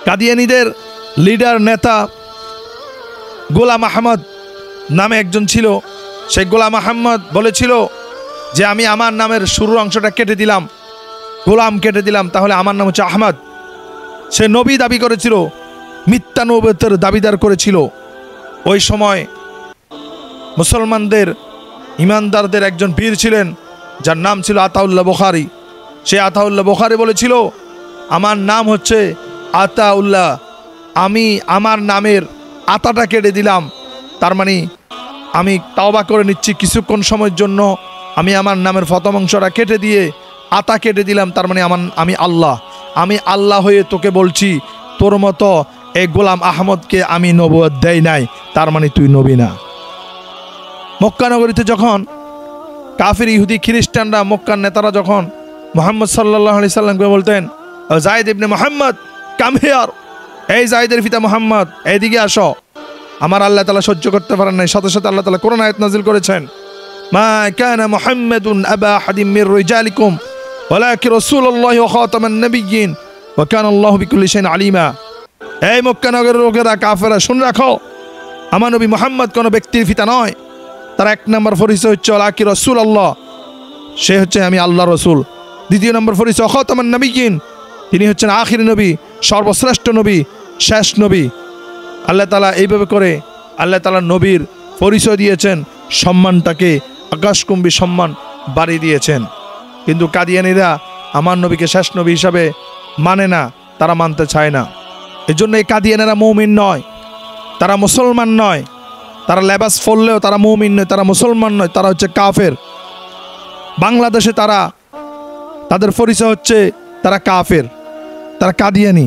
কাদিয়ানীদের leader নেতা গোলাম আহমদ নামে একজন ছিল। সেই গোলাম আহমদ বলেছিল যে আমি আমার নামের শুরুর অংশটা কেটে দিলাম, গোলাম কেটে দিলাম, তাহলে আমার নাম হচ্ছে আহমদ। সে নবী দাবি করেছিল, মিথ্যা নবুয়তের দাবিদার করেছিল। ওই সময় মুসলমানদের ইমানদারদের একজন বীর ছিলেন যার নাম ছিল আতাউল্লাহ বুখারী। সে আতাউল্লাহ বুখারী বলেছিল আমার নাম হচ্ছে আতাউল্লাহ, আমি আমার নামের আতাটা কেটে দিলাম, তার মানে আমি তাওবা করে নিচ্ছি, কিছুক্ষণ সময়ের জন্য আমি আমার নামের প্রথম অংশটা কেটে দিয়ে আতা কেটে দিলাম, তার মানে আমি আল্লাহ হয়ে তোকে বলছি তোর মতো এই গোলাম আহমদকে আমি নবুয়ত দেই নাই, তার মানে তুই নবী না। মক্কা নগরীতে যখন কাফির ইহুদি খ্রিস্টানরা, মক্কার নেতারা যখন মুহাম্মদ সাল্লাল্লাহু আলাইহি সাল্লামকে বলতেন যায়েদ ইবনে মুহাম্মদ কাম হিয়ার, এই যায়েদের পিতা মুহাম্মদ এইদিকে আসো, আমার আল্লাহ তাআলা সহ্য করতে পারেন নাই। সাথে সাথে আল্লাহ তাআলা কোরআন আয়াত নাযিল করেছেন, মা কানা মুহাম্মাদুন আবা আহাদিম মির রিজালিকুম ওয়ালাকিন রাসূলুল্লাহি ওয়া খাতামান নাবিয়্যিন ওয়া কানা আল্লাহু বিকুল্লি শাইইন আলিমা। এই মক্কা নগরের লোকেরা, কাফেররা, শুনে রাখো, আমার নবী মুহাম্মদ কোনো ব্যক্তির পিতা নয়। তার এক নম্বর পরিচয় হচ্ছে ওয়ালাকিন রাসূলুল্লাহ, সে হচ্ছে আমি আল্লাহ রসুল। দ্বিতীয় নম্বর পরিচয় খাতামান নাবিয়্যিন, তিনি হচ্ছেন আখির নবী, সর্বশ্রেষ্ঠ নবী, শেষ নবী। আল্লাহ তাআলা এইভাবে করে আল্লাহ তাআলা নবীর পরিচয় দিয়েছেন, সম্মানটাকে আকাশকুম্বী সম্মান বাড়িয়ে দিয়েছেন। কিন্তু কাদিয়ানীরা আমার নবীকে শেষ নবী হিসাবে মানে না, তারা মানতে চায় না। এজন্য এই কাদিয়ানীরা মুমিন নয়, তারা মুসলমান নয়, তারা লেবাস পরলেও তারা মুমিন নয়, তারা মুসলমান নয়, তারা হচ্ছে কাফের। বাংলাদেশে তাদের পরিচয় হচ্ছে তারা কাফের, তারা কাদিয়ানী,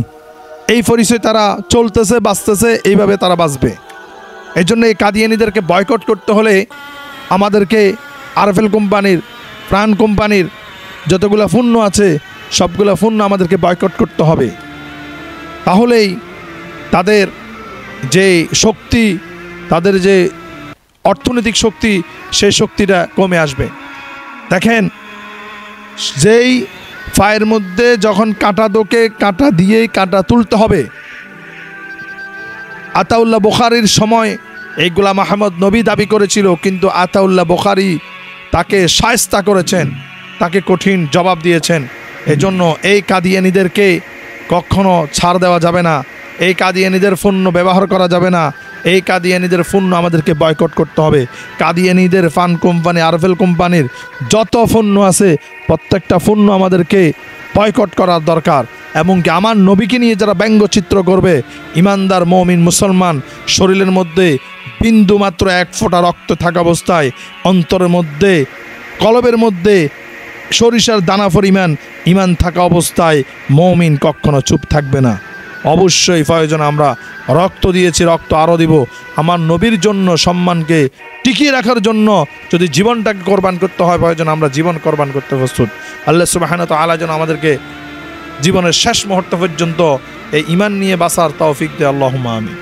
এই পরিচয় তারা চলতেছে, বাঁচতেছে, এইভাবে তারা বাঁচবে। এই জন্য এই কাদিয়ানীদেরকে বয়কট করতে হলে আমাদেরকে আরএফএল কোম্পানির, প্রাণ কোম্পানির যতগুলো পণ্য আছে সবগুলো পণ্য আমাদেরকে বয়কট করতে হবে। তাহলেই তাদের যে শক্তি, তাদের যে অর্থনৈতিক শক্তি, সেই শক্তিটা কমে আসবে। দেখেন, যেই ফায়ের মধ্যে যখন কাঁটা দোকে, কাঁটা দিয়েই কাঁটা তুলতে হবে। আতাউল্লাহ বুখারীর সময় এই গোলাম আহমদ নবী দাবি করেছিল, কিন্তু আতাউল্লাহ বুখারী তাকে শায়েস্তা করেছেন, তাকে কঠিন জবাব দিয়েছেন। এজন্য এই কাদিয়ানীদেরকে কখনো ছাড় দেওয়া যাবে না, এই কাদিয়ানীদের পণ্য ব্যবহার করা যাবে না, এই কাদিয়ানীদের পণ্য আমাদেরকে বয়কট করতে হবে। কাদিয়ানীদের ফান কোম্পানি, আরএফএল কোম্পানির যত পণ্য আছে প্রত্যেকটা পণ্য আমাদেরকে বয়কট করার দরকার। এমনকি আমার নবীকে নিয়ে যারা ব্যঙ্গচিত্র করবে, ইমানদার মুমিন মুসলমান শরীরের মধ্যে বিন্দু মাত্র এক ফোঁটা রক্ত থাকা অবস্থায়, অন্তরের মধ্যে, কলবের মধ্যে সরিষার দানা পরিমাণ ইমান থাকা অবস্থায় মুমিন কখনো চুপ থাকবে না। অবশ্যই প্রয়োজন আমরা রক্ত দিয়েছি, রক্ত আরও দিব। আমার নবীর জন্য সম্মানকে টিকিয়ে রাখার জন্য যদি জীবনটাকে কোরবান করতে হয়, প্রয়োজন আমরা জীবন কোরবান করতে প্রস্তুত। আল্লাহ সুবহানাহু ওয়া তাআলা যেন আমাদেরকে জীবনের শেষ মুহূর্ত পর্যন্ত এই ঈমান নিয়ে বাঁচার তৌফিক দেয়। আল্লাহুম্মা আমিন।